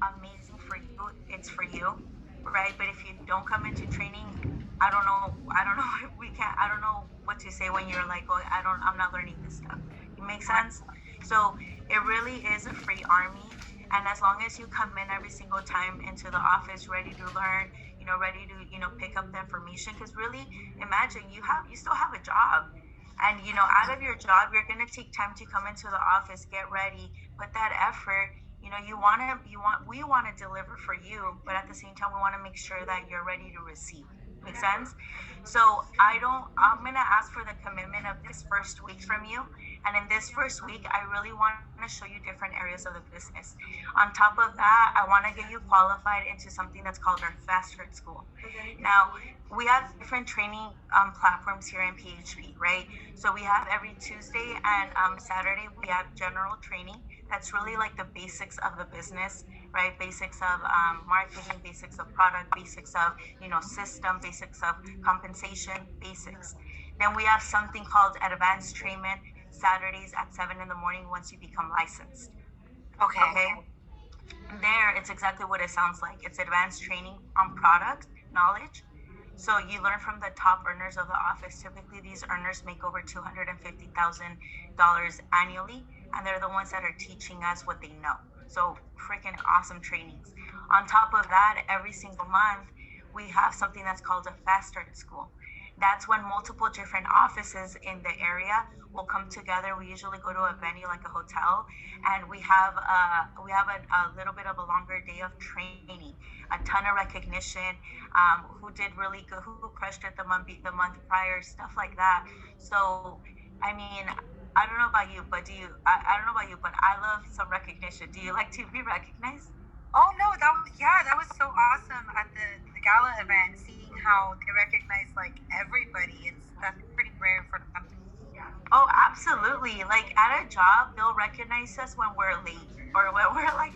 amazing for you, it's for you, right? But if you don't come into training, I don't know if we can't, I don't know what to say when you're like, oh, I'm not learning this stuff. It makes Right. sense. So it really is a free army. And as long as you come in every single time into the office ready to learn, ready to, pick up the information, because really, imagine you still have a job. And, out of your job, you're going to take time to come into the office, get ready, put that effort. We want to deliver for you, but at the same time, we want to make sure that you're ready to receive. Make sense? So I'm going to ask for the commitment of this first week from you. And in this first week, I really want to show you different areas of the business. On top of that, I want to get you qualified into something that's called our Fast Start School. Now, we have different training platforms here in PHP, right? So we have every Tuesday and Saturday, we have general training. That's really like the basics of the business, right? Basics of marketing, basics of product, basics of, system, basics of compensation, basics. Then we have something called advanced training Saturdays at 7 in the morning once you become licensed. Okay. Okay? There, it's exactly what it sounds like. It's advanced training on product knowledge. So you learn from the top earners of the office. Typically, these earners make over $250,000 annually, and they're the ones that are teaching us what they know. So freaking awesome trainings. On top of that, every single month, we have something that's called a Fast Start School. That's when multiple different offices in the area will come together. We usually go to a venue like a hotel, and we have a little bit of a longer day of training, a ton of recognition, who did really good, who crushed it the month prior, stuff like that. So, I mean, I don't know about you, but I don't know about you, but I love some recognition. Do you like to be recognized? Oh no, that was so awesome at the gala event. Seeing how they recognize like everybody, that's pretty rare for the company. Oh, absolutely. Like at a job, they'll recognize us when we're late or when we're like,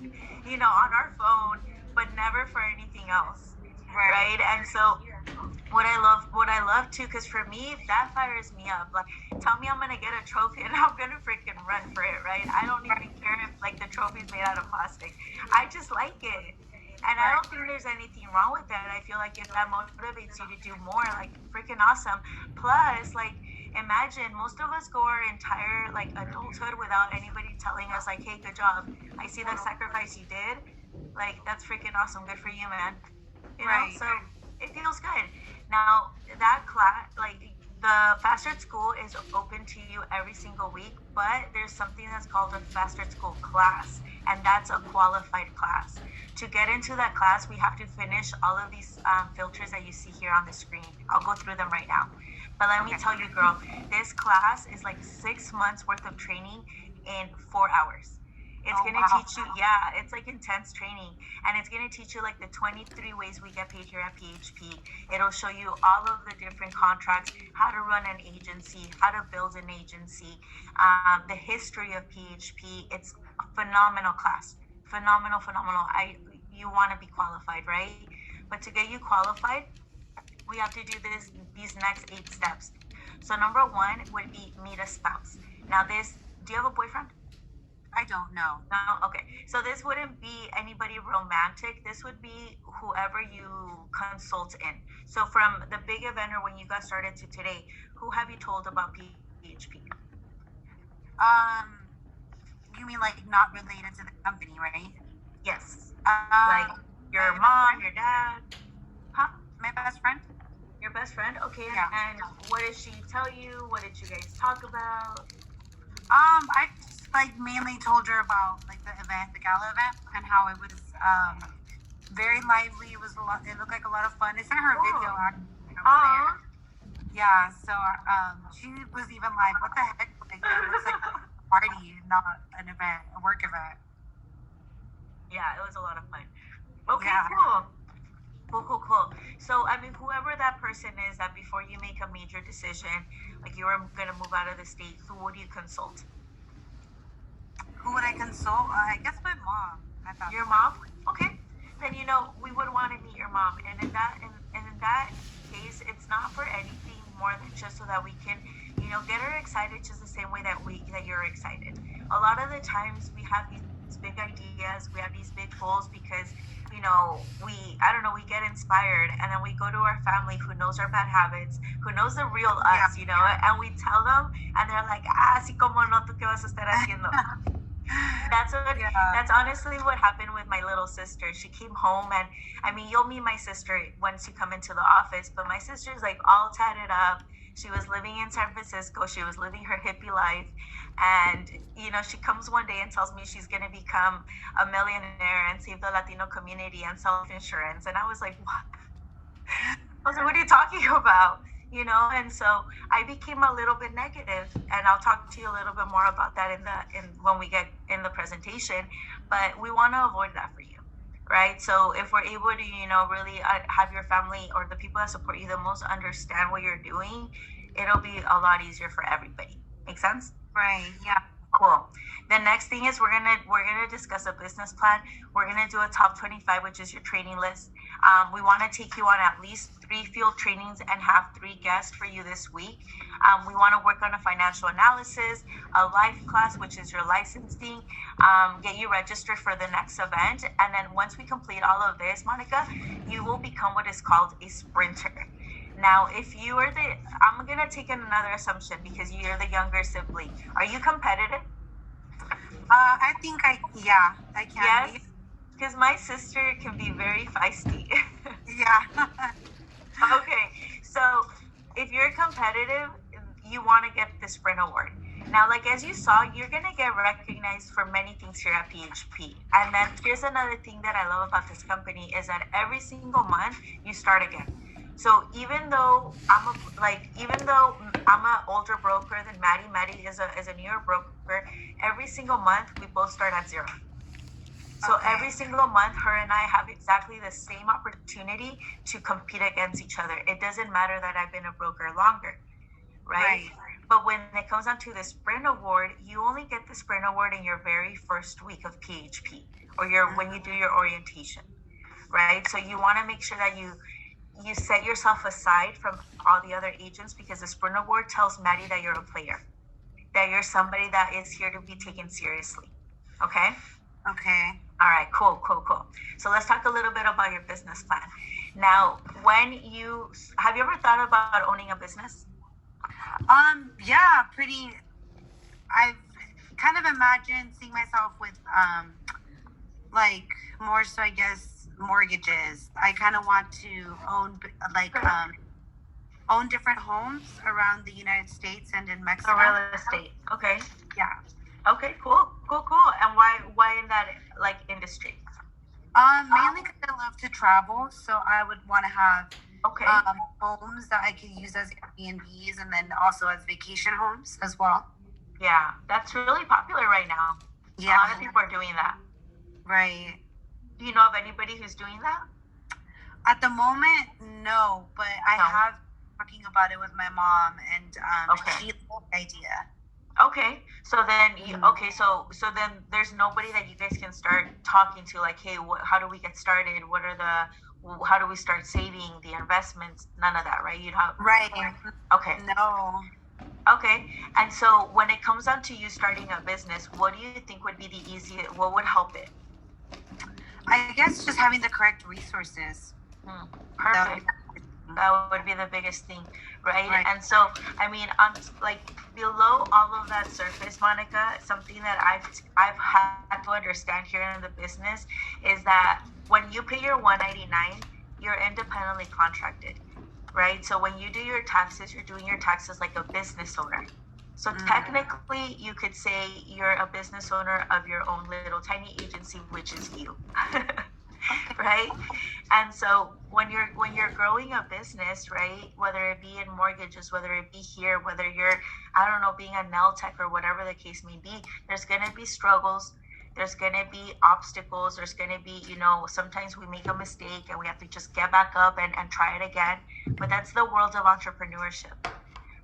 on our phone, but never for anything else. Right. Right. And so what I love too, because for me, that fires me up. Like, tell me I'm gonna get a trophy and I'm gonna freaking run for it, right? I don't Right. even care if like the trophy's made out of plastic. I just like it. And I Right. don't think there's anything wrong with that. I feel like if that motivates you to do more, like freaking awesome. Plus, like, imagine most of us go our entire like adulthood without anybody telling us like, hey, good job. I see the sacrifice you did. Like, that's freaking awesome. Good for you, man. Right. So it feels good. Now, that class, like, the Fast Start School is open to you every single week, but there's something that's called a Fast Start School class, and that's a qualified class. To get into that class, we have to finish all of these filters that you see here on the screen. I'll go through them right now. But let me Okay. tell you, girl, this class is like 6 months worth of training in 4 hours. It's Oh gonna wow. teach you, yeah, it's like intense training, and it's gonna teach you like the 23 ways we get paid here at PHP. It'll show you all of the different contracts, how to run an agency, how to build an agency, the history of PHP. It's a phenomenal class, phenomenal, phenomenal. You want to be qualified, right? But to get you qualified, we have to do these next 8 steps. So number one would be meet a spouse. Now, do you have a boyfriend? I don't know. No? Okay. So this wouldn't be anybody romantic. This would be whoever you consult in. So from the big event or when you got started to today, who have you told about PHP? Um, you mean like not related to the company, right? Yes. Like Um, your my best mom, friend. your dad? Huh? My best friend. Your best friend? Okay. Yeah. And what did she tell you? What did you guys talk about? I just like mainly told her about like the event, the gala event, and how it was very lively. It was a lot. It looked like a lot of fun. I sent her a video. Oh. Actually, I was there. Oh. Yeah. So she was even like, "What the heck? Like it looks like a party, not an event, a work event." Yeah, it was a lot of fun. Okay, Yeah. cool. Cool, cool, cool. So, I mean, whoever that person is, that before you make a major decision, like you were going to move out of the state, who would you consult? Who would I consult? I guess my mom at that Your point. mom? Okay. Then, we would want to meet your mom. And in that case, it's not for anything more than just so that we can, get her excited just the same way that you're excited. A lot of the times we have these big ideas, we have these big goals because I don't know, we get inspired, and then we go to our family who knows our bad habits, who knows the real Yeah. us, and we tell them, and they're like, así como no, tú qué vas a estar haciendo. That's what Yeah. that's honestly what happened with my little sister. She came home, and I mean, you'll meet my sister once you come into the office, but my sister's like all tatted up. She was living in San Francisco. She was living her hippie life. And, she comes one day and tells me she's going to become a millionaire and save the Latino community and self insurance. And I was like, what? I was like, what are you talking about? And so I became a little bit negative, and I'll talk to you a little bit more about that in when we get in the presentation. But we want to avoid that for you, right? So if we're able to, really have your family or the people that support you the most understand what you're doing, it'll be a lot easier for everybody. Make sense? Right. Yeah. Cool. The next thing is we're gonna discuss a business plan. We're gonna do a top 25, which is your training list. We want to take you on at least 3 field trainings and have 3 guests for you this week. We want to work on a financial analysis, a life class, which is your licensing, get you registered for the next event, and then once we complete all of this, Monica, you will become what is called a sprinter. Now, if you are I'm gonna take another assumption because you're the younger sibling. Are you competitive? I think yeah, I can Yes, be. because my sister can be very feisty. Yeah. Okay, so if you're competitive, you want to get the sprint award. Now, like as you saw, you're gonna get recognized for many things here at PHP. And then here's another thing that I love about this company is that every single month you start again. So even though I'm an older broker than Maddie, Maddie is a newer broker. Every single month we both start at zero. So Okay. every single month, her and I have exactly the same opportunity to compete against each other. It doesn't matter that I've been a broker longer, right? Right. But when it comes down to the sprint award, you only get the sprint award in your very first week of PHP or when you do your orientation, right? So you want to make sure that you set yourself aside from all the other agents because the sprint award tells Maddie that you're a player, that you're somebody that is here to be taken seriously. Okay? Okay. All right, cool, cool, cool. So let's talk a little bit about your business plan. Now, have you ever thought about owning a business? Yeah, pretty. I've kind of imagined seeing myself with like more so, I guess, mortgages. I kind of want to own like own different homes around the United States and in So Mexico. real estate. Okay. Yeah. Okay, cool, cool, cool. And why in that like industry? Mainly because I love to travel, so I would want to have Okay. homes that I could use as Airbnbs and then also as vacation homes as well. Yeah, that's really popular right now. Yeah. A lot of people are doing that. Right. Do you know of anybody who's doing that? At the moment, no, but I No. have talking about it with my mom, and Okay. she liked the idea. Okay, so then so then there's nobody that you guys can start talking to, like, hey, how do we get started? How do we start saving the investments? None of that, right? You'd have Right. Okay, No. okay. And so when it comes down to you starting a business, what do you think would be the easiest? What would help it? I guess just having the correct resources. Perfect. That would be the biggest thing, right? And so, I mean, like below all of that surface, Monica, something that I've had to understand here in the business is that when you pay your 199, you're independently contracted, right? So when you do your taxes, you're doing your taxes like a business owner. So technically, you could say you're a business owner of your own little tiny agency, which is you. Right? And so when you're growing a business, right, whether it be in mortgages, whether it be here, whether you're, I don't know, being a nail tech or whatever the case may be, there's gonna be struggles, there's gonna be obstacles, there's gonna be, sometimes we make a mistake and we have to just get back up and try it again. But that's the world of entrepreneurship,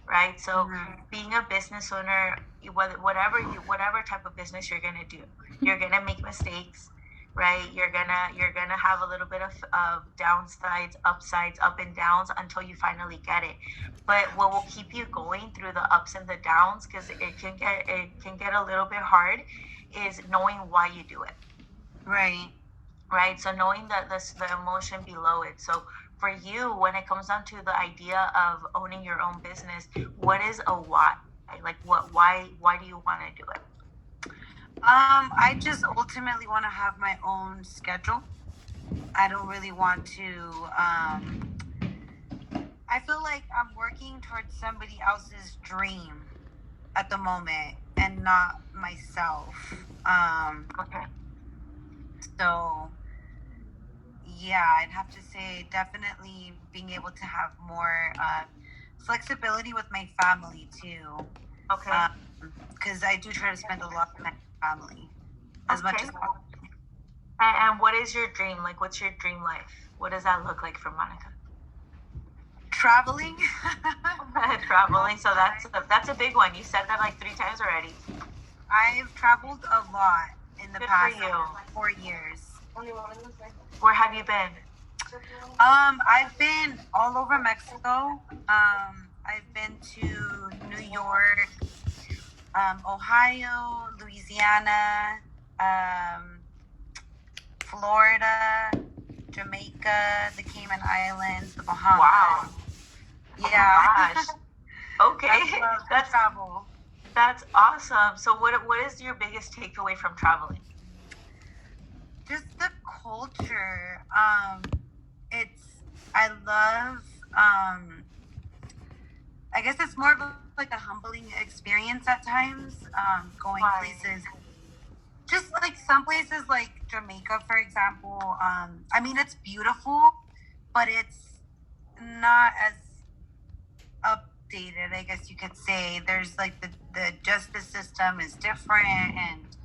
right? So being a business owner, whatever type of business you're gonna do, you're gonna make mistakes, right? You're gonna have a little bit of downsides, upsides, up and downs until you finally get it. But what will keep you going through the ups and the downs, because it can get a little bit hard, is knowing why you do it. Right. right? So knowing that this the emotion below it. So for you, when it comes down to the idea of owning your own business, what is a why? Like what? Why do you want to do it? I just ultimately want to have my own schedule. I don't really want to. I feel like I'm working towards somebody else's dream at the moment and not myself. Okay. So yeah, I'd have to say definitely being able to have more flexibility with my family too. Okay. Because I do try to spend a lot of time with family as much Okay. as possible. And what is your dream? Like, what's your dream life? What does that look like for Monica? Traveling. Traveling. So that's a big one. You said that like 3 times already. I've traveled a lot in the Good for past you. 4 years. Where have you been? I've been all over Mexico. I've been to New York, Ohio, Louisiana, um, Florida, Jamaica, the Cayman Islands, the Wow. Bahamas. Oh my Yeah, gosh. Okay. I love to That's travel. that's awesome. So what is your biggest takeaway from traveling? Just the culture. It's I love. I guess it's more of like a humbling experience at times. Going Why? places, just like some places like Jamaica, for example. I mean, it's beautiful, but it's not as updated, I guess you could say. There's like the justice system is different, and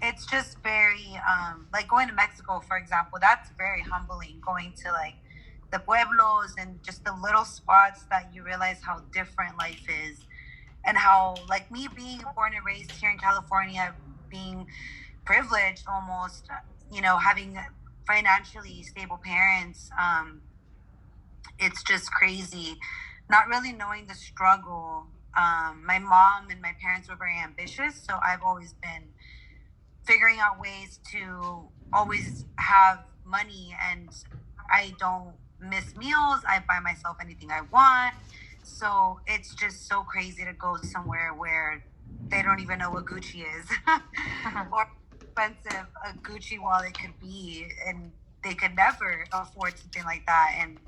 it's just very like going to Mexico, for example. That's very humbling. Going to like the pueblos and just the little spots that you realize how different life is, and how like me being born and raised here in California, being privileged almost, having financially stable parents. It's just crazy not really knowing the struggle. My mom and my parents were very ambitious, so I've always been figuring out ways to always have money, and I don't miss meals. I buy myself anything I want. So it's just so crazy to go somewhere where they don't even know what Gucci is or expensive a Gucci wallet could be, and they could never afford something like that. And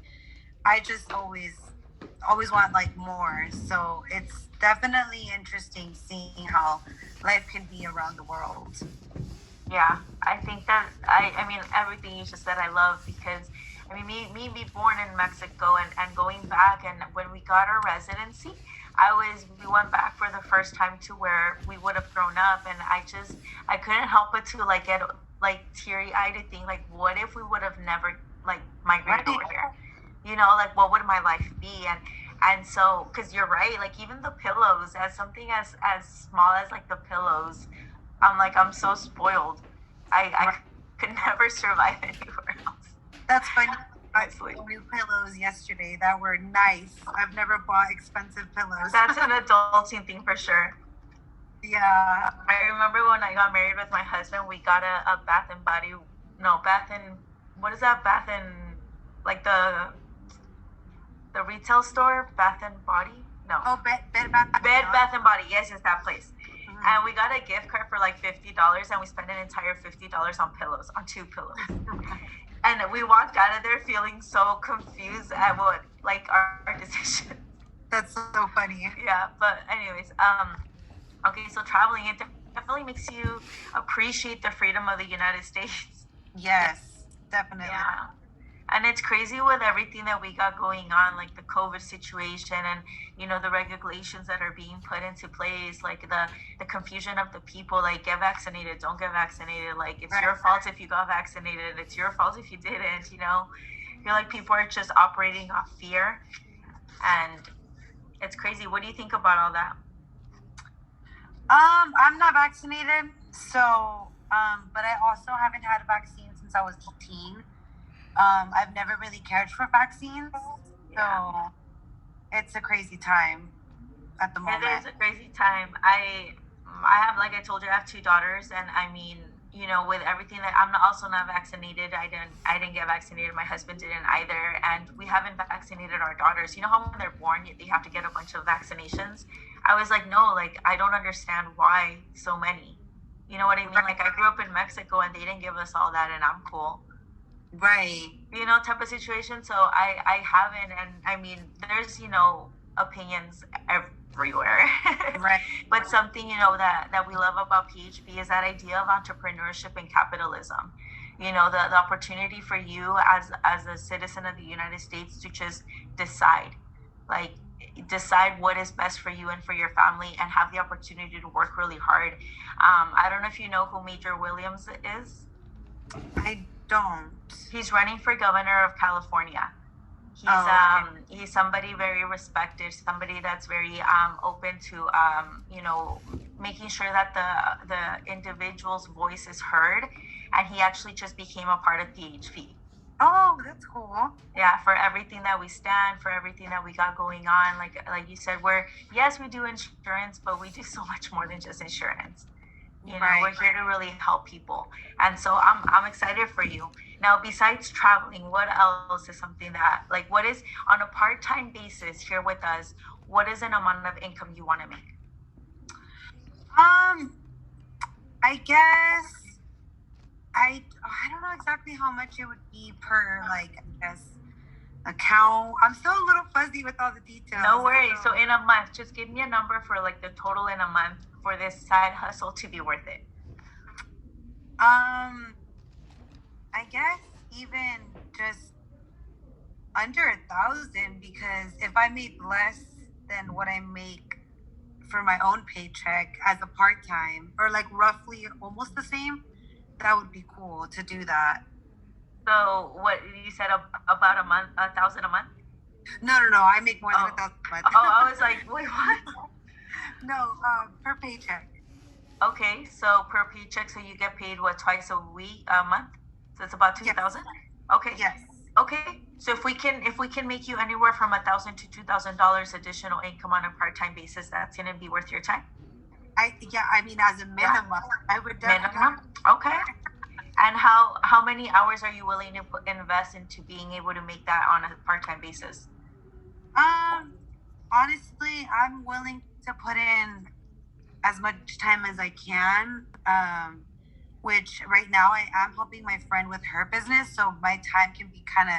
I just always want like more. So it's definitely interesting seeing how life can be around the world. Yeah, I think that I mean everything you just said I love because I mean me be born in Mexico and going back and when we got our residency, we went back for the first time to where we would have grown up and I couldn't help but to like get like teary eyed to think like what if we would have never like migrated Right. over here? You know, like what would my life be? And so because you're right, like even the pillows as something as small as like the pillows I'm like, I'm so spoiled. I Right. could never survive anywhere else. That's funny. I Honestly. bought new pillows yesterday that were nice. I've never bought expensive pillows. That's an adulting thing for sure. Yeah. I remember when I got married with my husband, we got a Bath and Body, no, Bath and, what is that? Bath and, like the retail store? Bath and Body? No. Oh, bed bath and Bed beyond. Bath and Body. Yes, yes, that place. And Mhm. we got a gift card for like $50 and we spent an entire $50 on pillows, on 2 pillows. And we walked out of there feeling so confused at what like our decision. That's so funny. Yeah, but anyways, okay, so traveling it definitely makes you appreciate the freedom of the United States. Yes, definitely. Yeah. And it's crazy with everything that we got going on, like the COVID situation and the regulations that are being put into place, like the confusion of the people, like get vaccinated, don't get vaccinated, like it's Right. your fault if you got vaccinated, it's your fault if you didn't, I feel like people are just operating off fear and it's crazy. What do you think about all that? I'm not vaccinated, so but I also haven't had a vaccine since I was 18. I've never really cared for vaccines, Yeah. so it's a crazy time at the It moment. is a crazy time. I have, like I told you, I have 2 daughters, and I mean, with everything that I'm also not vaccinated. I didn't get vaccinated. My husband didn't either, and we haven't vaccinated our daughters. You know how when they're born, they have to get a bunch of vaccinations. I was like, no, like I don't understand why so many. You know what I mean? Like I grew up in Mexico, and they didn't give us all that, and I'm cool. Right. Type of situation. So I haven't, and I mean, there's opinions everywhere. Right. But something that we love about PHP is that idea of entrepreneurship and capitalism. The opportunity for you as a citizen of the United States to just decide, like decide what is best for you and for your family, and have the opportunity to work really hard. I don't know if you know who Major Williams is. I don't. He's running for governor of California. He's somebody very respected, somebody that's very open to making sure that the individual's voice is heard, and he actually just became a part of PHP. Oh, that's cool. Yeah, for everything that we stand, for everything that we got going on, like you said, yes, we do insurance, but we do so much more than just insurance. Right. We're here to really help people, and so I'm excited for you. Now, besides traveling, what else is something that, like, what is on a part-time basis here with us? What is an amount of income you want to make? Um, I guess I don't know exactly how much it would be per, like, I guess account. I'm still a little fuzzy with all the details. No worries. So in a month, just give me a number for like the total in a month for this side hustle to be worth it. I guess even just under 1,000, because if I made less than what I make for my own paycheck as a part time, or like roughly almost the same, that would be cool to do that. So what you said about a month, 1,000 a month? No, I make more than 1,000 a month. Oh, I was like, wait, what? No, per paycheck. Okay, so per paycheck, so you get paid what, twice a week, a month? So it's about 2,000. Yes. Okay. Yes. Okay. So if we can make you anywhere from $1,000 to $2,000 additional income on a part-time basis, that's gonna be worth your time. I mean, as a minimum, I would definitely. Minimum. Okay. And how many hours are you willing to invest into being able to make that on a part-time basis? Honestly, I'm willing to put in as much time as I can. Which right now I am helping my friend with her business, so my time can be kind of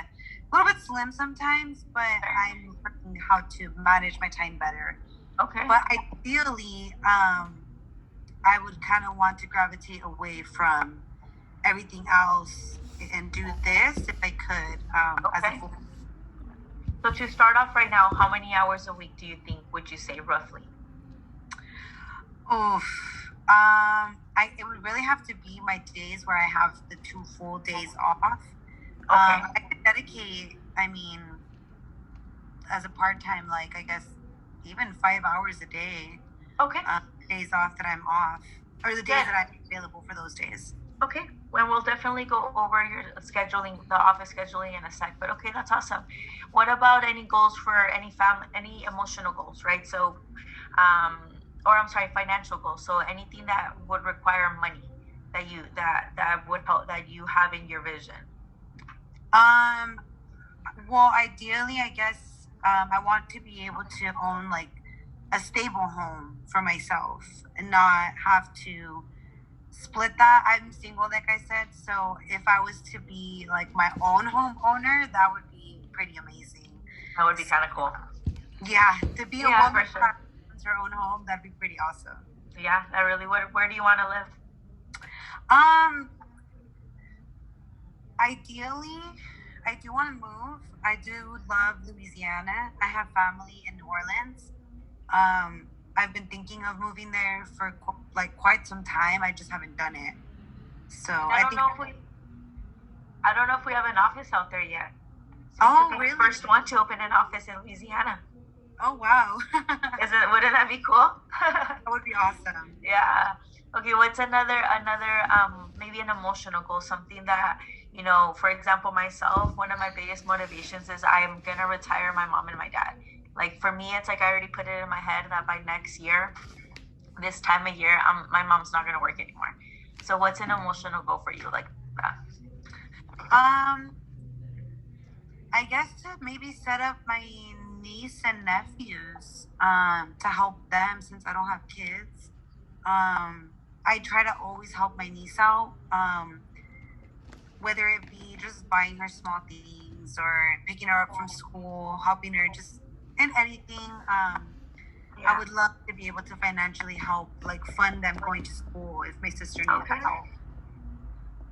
a little bit slim sometimes, but I'm learning how to manage my time better. Okay. But ideally, I would kind of want to gravitate away from everything else and do this if I could. Okay. So to start off right now, how many hours a week do you think would you say roughly? Oof. It would really have to be my days where I have the 2 full days off. Okay. I could dedicate, I mean, as a part time, like I guess even 5 hours a day. Okay. Days off that I'm off, or the days that I'm available for those days. Okay. Well, we'll definitely go over your scheduling, the office scheduling in a sec. But okay, that's awesome. What about any goals for any family, any emotional goals, right? So, or I'm sorry, financial goals. So anything that would require money that would help, that you have in your vision. Well, ideally, I guess I want to be able to own like a stable home for myself and not have to split that. I'm single, like I said, so if I was to be like my own home owner, that would be pretty amazing. That would be kind of cool. Yeah, to be a woman who owns her own home, that'd be pretty awesome. Yeah, that really. Where do you want to live? Ideally, I do want to move. I do love Louisiana. I have family in New Orleans. I've been thinking of moving there for like quite some time. I just haven't done it. So I don't know if we have an office out there yet. So oh, really? First one to open an office in Louisiana. Oh wow! Wouldn't that be cool? That would be awesome. Yeah. Okay. What's another maybe an emotional goal? Something that, for example, myself, one of my biggest motivations is I'm gonna retire my mom and my dad. Like for me, it's like I already put it in my head that by next year, this time of year, my mom's not gonna work anymore. So what's an emotional goal for you like that? Um, I guess to maybe set up my niece and nephews, to help them since I don't have kids. I try to always help my niece out, whether it be just buying her small things or picking her up from school, helping her just in anything. I Yeah. would love to be able to financially help, like fund them going to school if my sister needed Okay. help.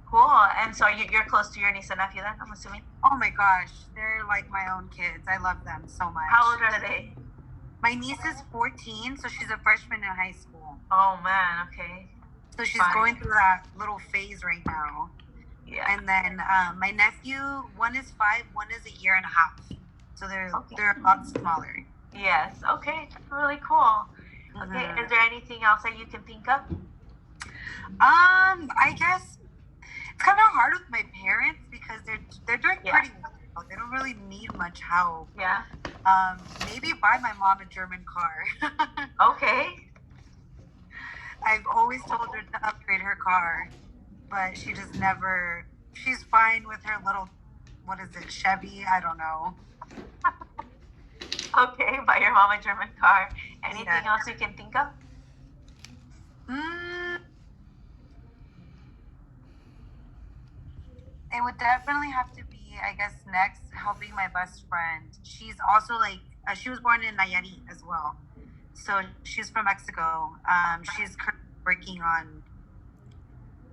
Cool. And so you're close to your niece and nephew then, I'm assuming? Oh my gosh, they're like my own kids. I love them so How old much. are they? My niece is 14, so she's a freshman in high school. Oh man, okay. So she's Fun. going through that little phase right now. Yeah. And then my nephew, one is 5, one is a year and a half. So Okay. they're a lot smaller. Yes. Okay. Really cool. Okay. Mhm. Is there anything else that you can think of? I guess it's kind of hard with my parents because they're doing Yeah. pretty well. They don't really need much help. Yeah. Maybe buy my mom a German car. Okay. I've always told her to upgrade her car, but she just never. She's fine with her little, what is it, Chevy? I don't know. Okay. Buy your mom a German car. Anything Yeah. else you can think of? Mm, it would definitely have to be, I guess, next helping my best friend. She's also like, she was born in Nayarit as well. So she's from Mexico. She's currently working on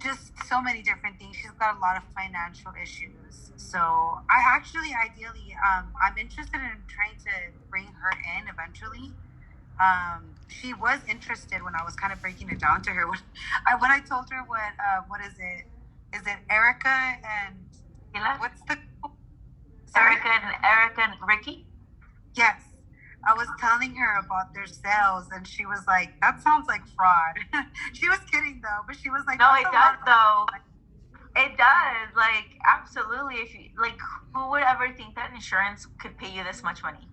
just so many different things. She's got a lot of financial issues. So I actually, ideally, I'm interested in trying to bring her in eventually. She was interested when I was kind of breaking it down to her. When I told her what is it? Is it Erica and Mila? what's the sorry? Erica and Ricky? Yes. I was telling her about their sales, and she was like, "That sounds like fraud." She was kidding though, but she was like, No, "That's it a does lot of though. money." It does. Like absolutely. If you like, who would ever think that insurance could pay you this much money?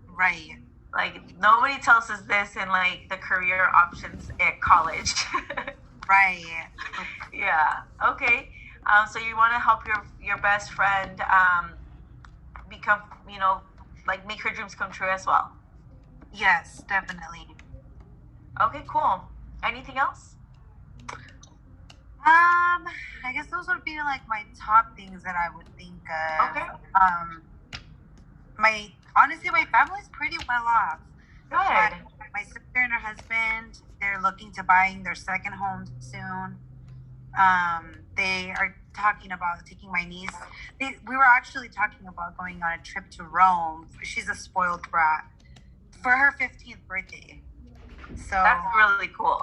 Right. Like nobody tells us this in like the career options at college. Right. Yeah. Okay. So you want to help your best friend become, like make her dreams come true as well. Yes, definitely. Okay. Cool. Anything else? I guess those would be like my top things that I would think of. Okay. My honestly, my family's pretty well off. Good. My sister and her husband, they're looking to buying their second home soon. They are talking about taking my niece. We were actually talking about going on a trip to Rome. She's a spoiled brat for her 15th birthday. So That's really cool.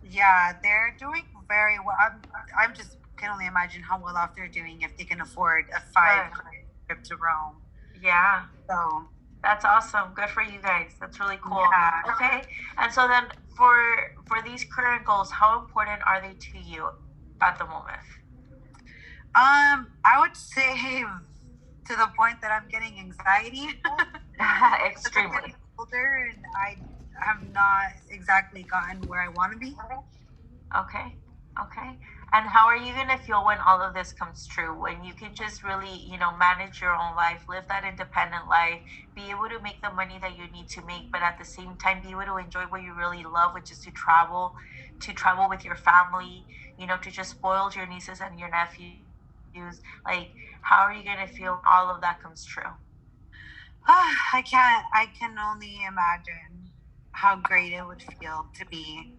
yeah, they're doing very well. I'm just can only imagine how well off they're doing if they can afford a 5 trip to Rome. Yeah. So That's awesome. Good for you guys. That's really cool. yeah. Okay. And so then for these current goals, how important are they to you at the moment? I would say to the point that I'm getting anxiety. Extremely. I'm getting older and I have not exactly gotten where I want to be. Okay. Okay. And how are you going to feel when all of this comes true? When you can just really, manage your own life, live that independent life, be able to make the money that you need to make, but at the same time be able to enjoy what you really love, which is to travel with your family, to just spoil your nieces and your nephews. Like, how are you going to feel when all of that comes true? I can't. I can only imagine how great it would feel to be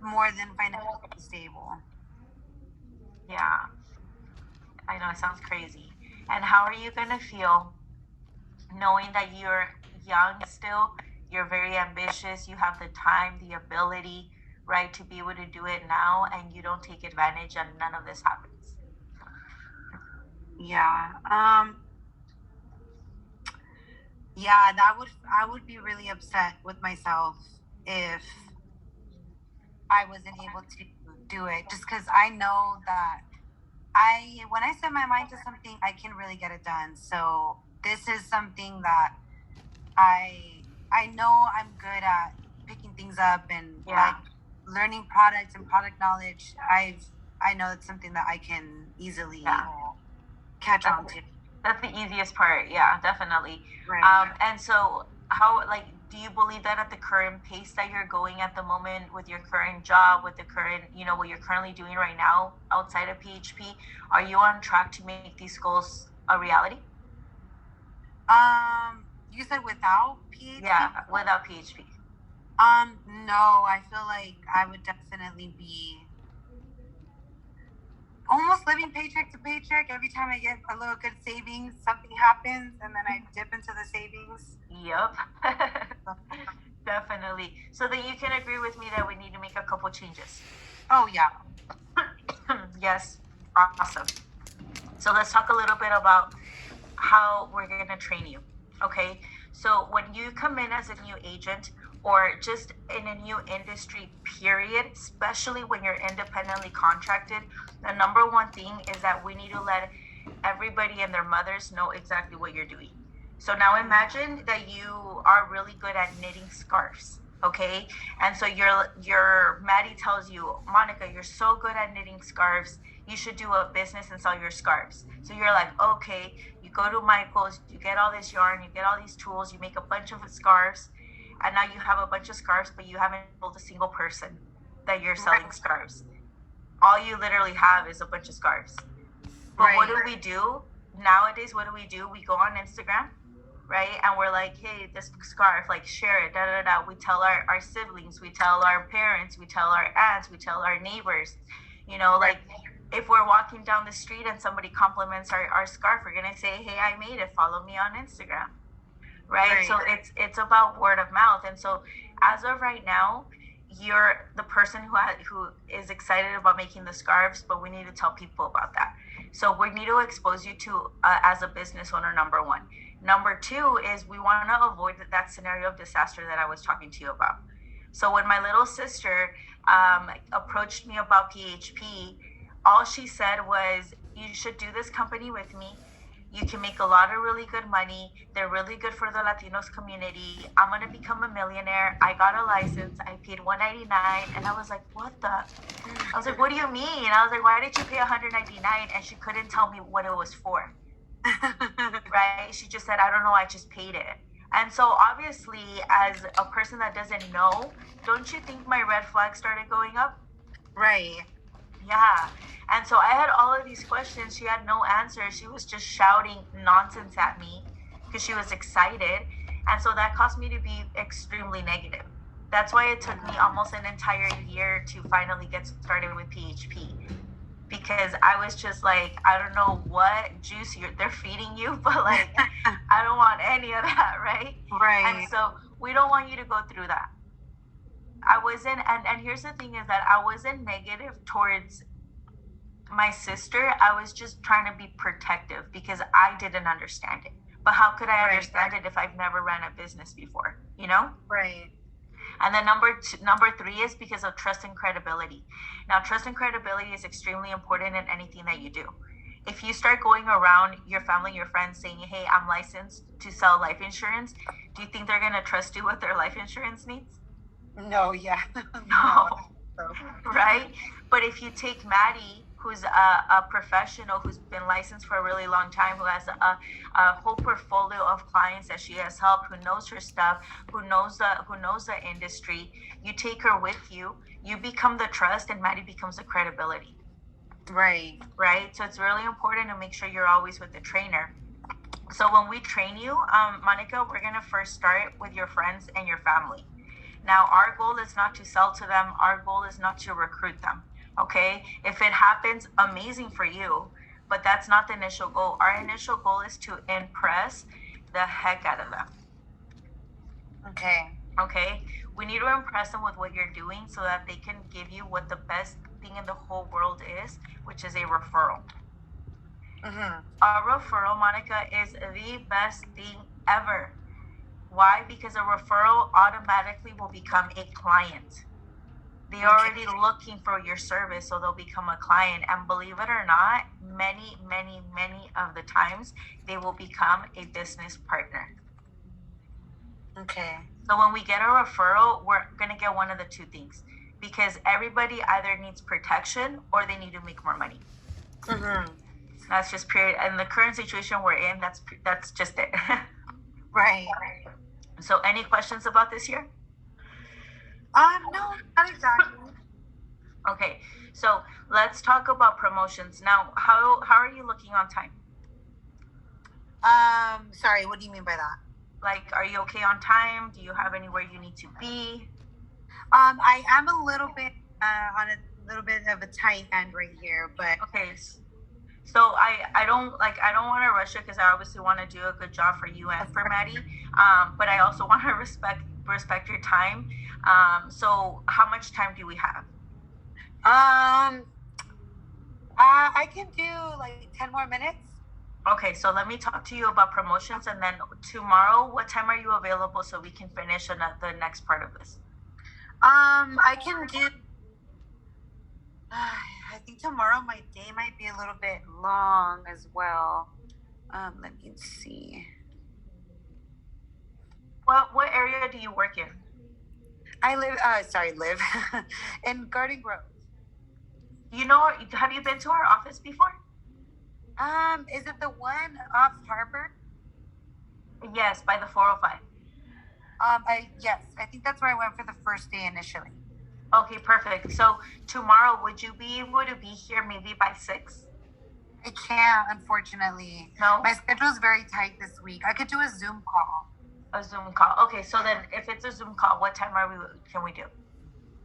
more than financially stable. Yeah. I know it sounds crazy. And how are you going to feel knowing that you're young still, you're very ambitious, you have the time, the ability, right, to be able to do it now, and you don't take advantage and none of this happens? Yeah. Yeah, I would be really upset with myself if I wasn't able to do it just cuz I know that when I set my mind to something, I can really get it done. So, this is something that I know I'm good at picking things up and Yeah. learning products and product knowledge, I know it's something that I can easily Yeah. catch That's on to. that's the easiest part. Yeah, definitely. Right. And so how like do you believe that at the current pace that you're going at the moment with your current job, with the current, what you're currently doing right now outside of PHP, are you on track to make these goals a reality? You said without PhD? Yeah, without PHP. No, I feel like I would definitely be almost living paycheck to paycheck. Every time I get a little good savings, something happens, and then I dip into the savings. Yep. Definitely. So then you can agree with me that we need to make a couple changes. Oh yeah. Yes. Awesome. So let's talk a little bit about how we're going to train you. Okay. So when you come in as a new agent or just in a new industry, period, especially when you're independently contracted, the number one thing is that we need to let everybody and their mothers know exactly what you're doing. So now imagine that you are really good at knitting scarves, okay? And so your Maddie tells you, Monica, you're so good at knitting scarves. You should do a business and sell your scarves. So you're like, okay, you go to Michael's, you get all this yarn, you get all these tools, you make a bunch of scarves, and now you have a bunch of scarves, but you haven't told a single person that you're selling scarves. All you literally have is a bunch of scarves. But what do we do nowadays? What do? We go on Instagram, right? And we're like, hey, this scarf, like share it, da da da. We tell our siblings, we tell our parents, we tell our aunts, we tell our neighbors. Like if we're walking down the street and somebody compliments our scarf, we're gonna say, hey, I made it. Follow me on Instagram. Right? So it's about word of mouth. And so as of right now, you're the person who is excited about making the scarves, but we need to tell people about that. So we need to expose you to as a business owner, number one. Number two is we want to avoid that scenario of disaster that I was talking to you about. So when my little sister approached me about PHP, all she said was, you should do this company with me. You can make a lot of really good money. They're really good for the Latinos community. I'm gonna become a millionaire. I got a license. I paid $199, and I was like, "What the?" I was like, "What do you mean?" I was like, "Why did you pay $199?" And she couldn't tell me what it was for. Right? She just said, "I don't know. I just paid it." And so obviously, as a person that doesn't know, don't you think my red flag started going up? Right. Yeah. And so I had all of these questions. She had no answers. She was just shouting nonsense at me because she was excited. And so that caused me to be extremely negative. That's why it took me almost an entire year to finally get started with PHP. Because I was just like, I don't know what juice they're feeding you, but like, I don't want any of that, right? Right. And so we don't want you to go through that. I wasn't, and here's the thing is that I wasn't negative towards my sister. I was just trying to be protective because I didn't understand it. But how could I understand it if I've never ran a business before? Right. And then number three is because of trust and credibility. Now, trust and credibility is extremely important in anything that you do. If you start going around your family, your friends saying, hey, I'm licensed to sell life insurance, do you think they're going to trust you with their life insurance needs? No, yeah. No. Right? But if you take Maddie, who's a professional, who's been licensed for a really long time, who has a whole portfolio of clients that she has helped, who knows her stuff, who knows the industry, you take her with you, you become the trust, and Maddie becomes the credibility. Right. Right? So it's really important to make sure you're always with the trainer. So when we train you, Monica, we're going to first start with your friends and your family. Now, our goal is not to sell to them. Our goal is not to recruit them. Okay? If it happens, amazing for you, but that's not the initial goal. Our initial goal is to impress the heck out of them. Okay. Okay? We need to impress them with what you're doing so that they can give you what the best thing in the whole world is, which is a referral. Mm-hmm. A referral, Monica, is the best thing ever. Why? Because a referral automatically will become a client. They're already looking for your service, so they'll become a client. And believe it or not, many, many, many of the times, they will become a business partner. Okay. So when we get a referral, we're going to get one of the two things. because everybody either needs protection or they need to make more money. Mm-hmm. That's just period. And the current situation we're in, that's just it. Right. So, any questions about this year? No, not exactly. Okay, so let's talk about promotions now. How are you looking on time? Sorry, what do you mean by that? Like, are you okay on time? Do you have anywhere you need to be? I am a little bit on a little bit of a tight end right here, but Okay, so I don't want to rush it because I obviously want to do a good job for you and for Maddie. But I also want to respect your time. So how much time do we have? um, I can do like 10 more minutes. Okay, so let me talk to you about promotions, and then tomorrow, what time are you available so we can finish the next part of this? I can do. I think tomorrow my day might be a little bit long as well. Let me see. What area do you work in? I live. Live in Garden Grove. You know, have you been to our office before? Is it the one off Harbor? Yes, by the 405. Yes, I think that's where I went for the first day initially. Okay, perfect. So tomorrow, would you be able to be here maybe by 6? I can't, unfortunately. No? My schedule is very tight this week. I could do a Zoom call. A Zoom call. Okay, so then if it's a Zoom call, what time can we do?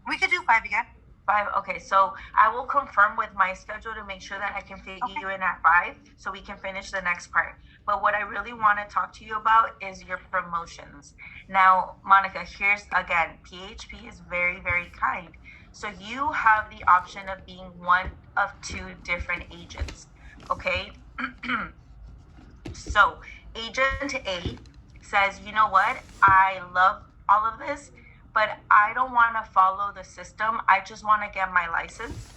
We could do 5 again. 5. Okay, so I will confirm with my schedule to make sure that I can fit you in at 5 so we can finish the next part. But what I really want to talk to you about is your promotions. Now, Monica, here's again, PHP is very, very kind. So you have the option of being one of 2 different agents. Okay? So agent A says, you know what? I love all of this, but I don't want to follow the system. I just want to get my license.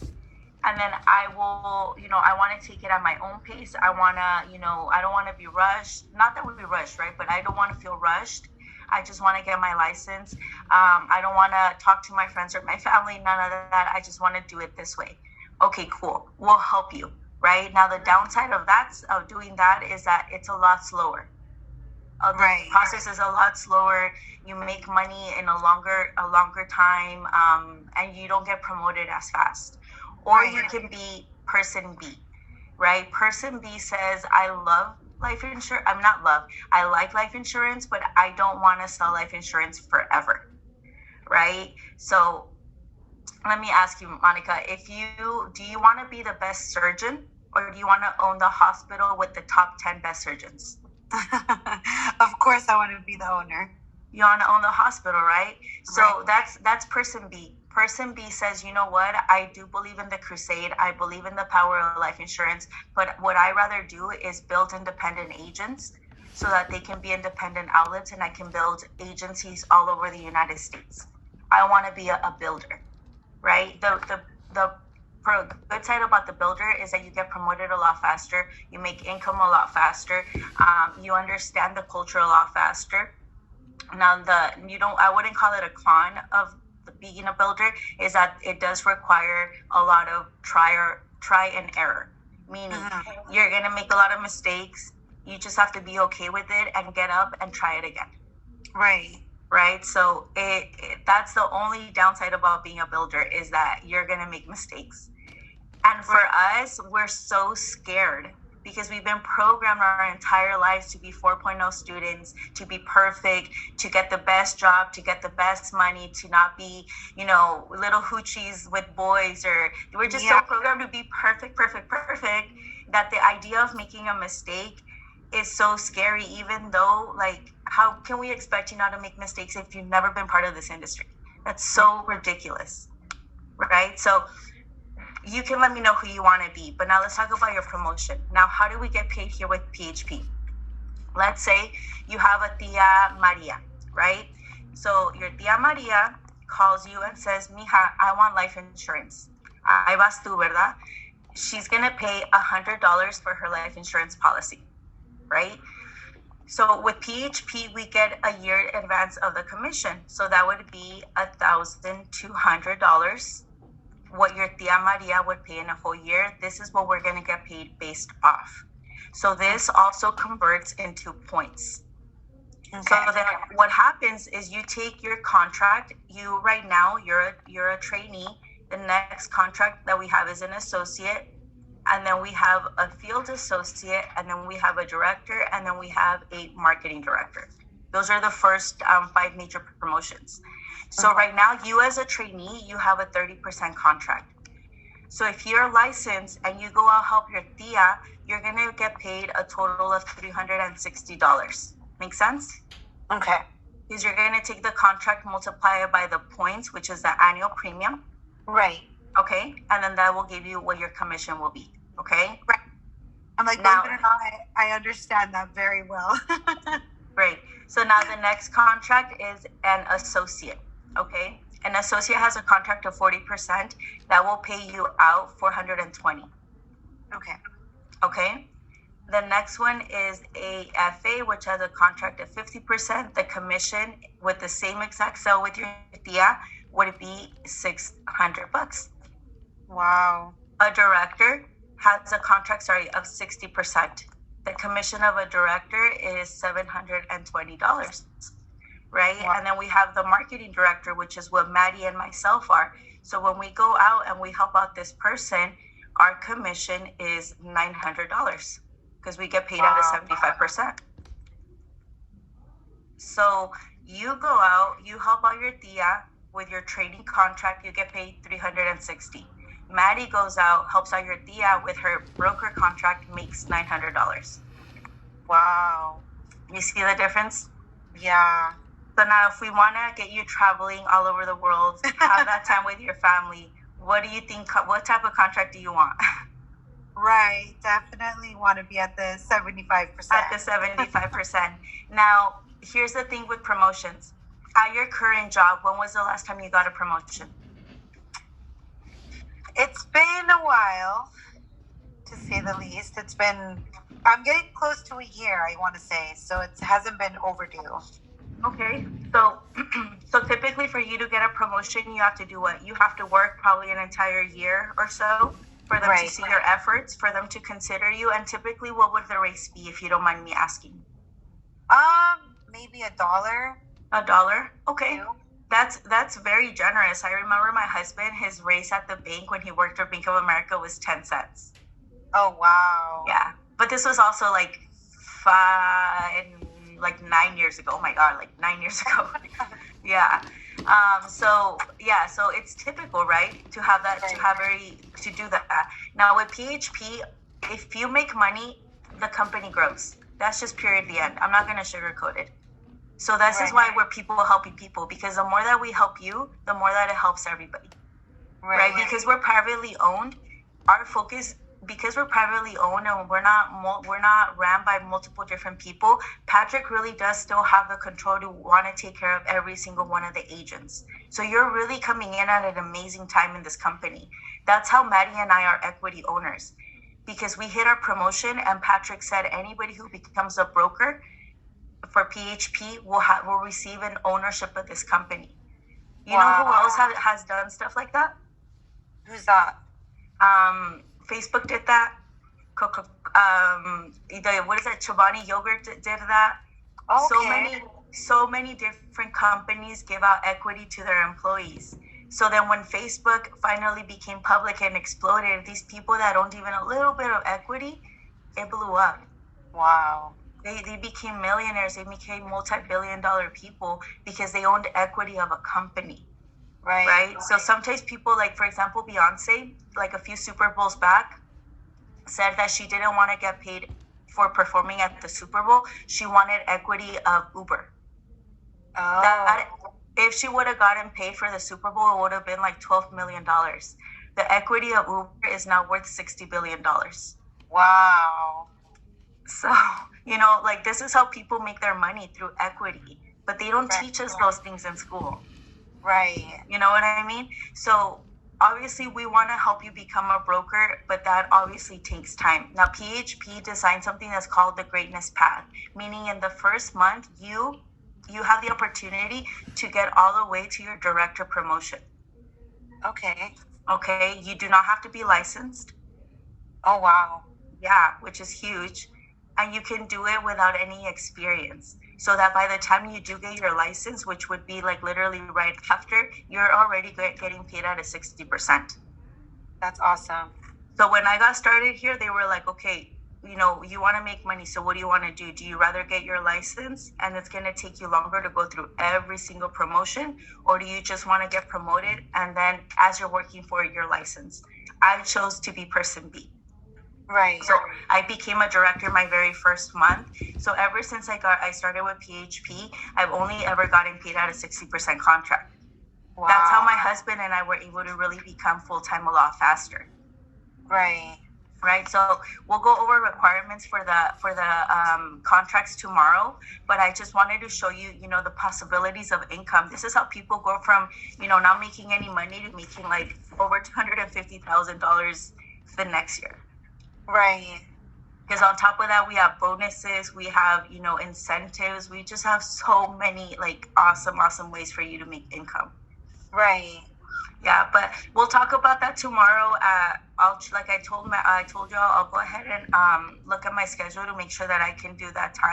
And then I will, I want to take it at my own pace. I want to, I don't want to be rushed. Not that we'd be rushed, right? But I don't want to feel rushed. I just want to get my license. I don't want to talk to my friends or my family, none of that. I just want to do it this way. Okay, cool. We'll help you, right? Now, the downside of doing that is that it's a lot slower. The Right. process is a lot slower. You make money in a longer time, and you don't get promoted as fast. Or Right. you can be person B, right? Person B says, I love life insurance. I'm not love. I like life insurance, but I don't want to sell life insurance forever, right? So let me ask you, Monica, do you want to be the best surgeon, or do you want to own the hospital with the top 10 best surgeons? Of course, I want to be the owner. You want to own the hospital, right? So Right. that's person B. Person B says, you know what? I do believe in the crusade. I believe in the power of life insurance. But what I rather do is build independent agents so that they can be independent outlets, and I can build agencies all over the United States. I want to be a builder, right? The good side about the builder is that you get promoted a lot faster. You make income a lot faster. You understand the culture a lot faster. Now, I wouldn't call it a con of being a builder, is that it does require a lot of try and error. Meaning, you're gonna make a lot of mistakes. You just have to be okay with it and get up and try it again. Right. So that's the only downside about being a builder, is that you're gonna make mistakes. And for us, we're so scared because we've been programmed our entire lives to be 4.0 students, to be perfect, to get the best job, to get the best money, to not be, little hoochies with boys, or we're just so programmed to be perfect, that the idea of making a mistake is so scary, even though, how can we expect you not to make mistakes if you've never been part of this industry? That's so ridiculous, right? So you can let me know who you want to be, but now let's talk about your promotion. Now, how do we get paid here with PHP? Let's say you have a Tia Maria, right? So your Tia Maria calls you and says, Mija, I want life insurance. Ahí vas tú, ¿verdad? She's going to pay $100 for her life insurance policy, right? So with PHP, we get a year advance of the commission. So that would be $1,200. What your Tia Maria would pay in a whole year. This is what we're going to get paid based off. So this also converts into points. Okay. So then what happens is you take your contract. You right now you're a trainee. The next contract that we have is an associate, and then we have a field associate, and then we have a director, and then we have a marketing director. Those are the first 5 major promotions. So okay. Right now, you as a trainee, you have a 30% contract. So if you're licensed and you go out help your tia, you're gonna get paid a total of $360. Make sense? Okay. Because you're gonna take the contract, multiply it by the points, which is the annual premium. Right. Okay, and then that will give you what your commission will be. Okay. Right. I'm like, now, believe it or not, I understand that very well. Great. So now the next contract is an associate. Okay. An associate has a contract of 40%. That will pay you out $420. Okay. Okay. The next one is a FA, which has a contract of 50%. The commission with the same exact sale with your tia would be $600. Wow. A director has a contract, of 60%. The commission of a director is $720, right? Wow. And then we have the marketing director, which is what Maddie and myself are. So when we go out and we help out this person, our commission is $900 because we get paid out of 75%. So you go out, you help out your tia with your training contract, you get paid $360. Maddie goes out, helps out your tia with her broker contract, makes $900. Wow. You see the difference? Yeah. So now if we want to get you traveling all over the world, have that time with your family, what do you think, what type of contract do you want? Right. Definitely want to be at the 75%. At the 75%. Now, here's the thing with promotions. At your current job, when was the last time you got a promotion? It's been a while, to say the least. I'm getting close to a year, I want to say. So it hasn't been overdue. Okay. So typically for you to get a promotion, you have to do what? You have to work probably an entire year or so for them to see your efforts, for them to consider you. And typically, what would the raise be, if you don't mind me asking? Maybe $1. $1? Okay. That's very generous. I remember my husband, his raise at the bank when he worked for Bank of America was 10 cents. Oh, wow. Yeah. But this was also like 9 years ago. Oh my God, like 9 years ago. Yeah. So it's typical, right? To have that, to do that. Now with PHP, if you make money, the company grows. That's just period the end. I'm not going to sugarcoat it. So this is why we're people helping people, because the more that we help you, the more that it helps everybody. Right? Because we're privately owned, our focus, because we're privately owned and we're not ran by multiple different people, Patrick really does still have the control to want to take care of every single one of the agents. So you're really coming in at an amazing time in this company. That's how Maddie and I are equity owners, because we hit our promotion and Patrick said anybody who becomes a broker for PHP will receive an ownership of this company. You know who else has done stuff like that? Who's that? Facebook did that. What is that? Chobani Yogurt did that. Okay. So many different companies give out equity to their employees. So then when Facebook finally became public and exploded, these people that owned even a little bit of equity, it blew up. Wow. They became millionaires. They became multi-billion-dollar people because they owned equity of a company. Right. So sometimes people, like, for example, Beyonce, like a few Super Bowls back, said that she didn't want to get paid for performing at the Super Bowl. She wanted equity of Uber. That, if she would have gotten paid for the Super Bowl, it would have been like $12 million. The equity of Uber is now worth $60 billion. Wow. So, like, this is how people make their money, through equity. But they don't teach us those things in school. Right. You know what I mean? So obviously we want to help you become a broker, but that obviously takes time. Now PHP designed something that's called the greatness path, meaning in the first month you have the opportunity to get all the way to your director promotion. Okay. Okay, you do not have to be licensed. Oh, wow. Yeah, which is huge. And you can do it without any experience. So that by the time you do get your license, which would be like literally right after, you're already getting paid at a 60%. That's awesome. So when I got started here, they were like, okay, you want to make money. So what do you want to do? Do you rather get your license and it's going to take you longer to go through every single promotion? Or do you just want to get promoted and then as you're working for your license? I chose to be person B. Right. So I became a director my very first month. So ever since I started with PHP, I've only ever gotten paid at a 60% contract. Wow. That's how my husband and I were able to really become full-time a lot faster. Right. Right. So we'll go over requirements for the contracts tomorrow. But I just wanted to show you, the possibilities of income. This is how people go from, not making any money to making like over $250,000 the next year. Right. Because on top of that, we have bonuses, we have, incentives. We just have so many like awesome ways for you to make income. Right. Yeah, but we'll talk about that tomorrow. I told y'all, I'll go ahead and look at my schedule to make sure that I can do that time.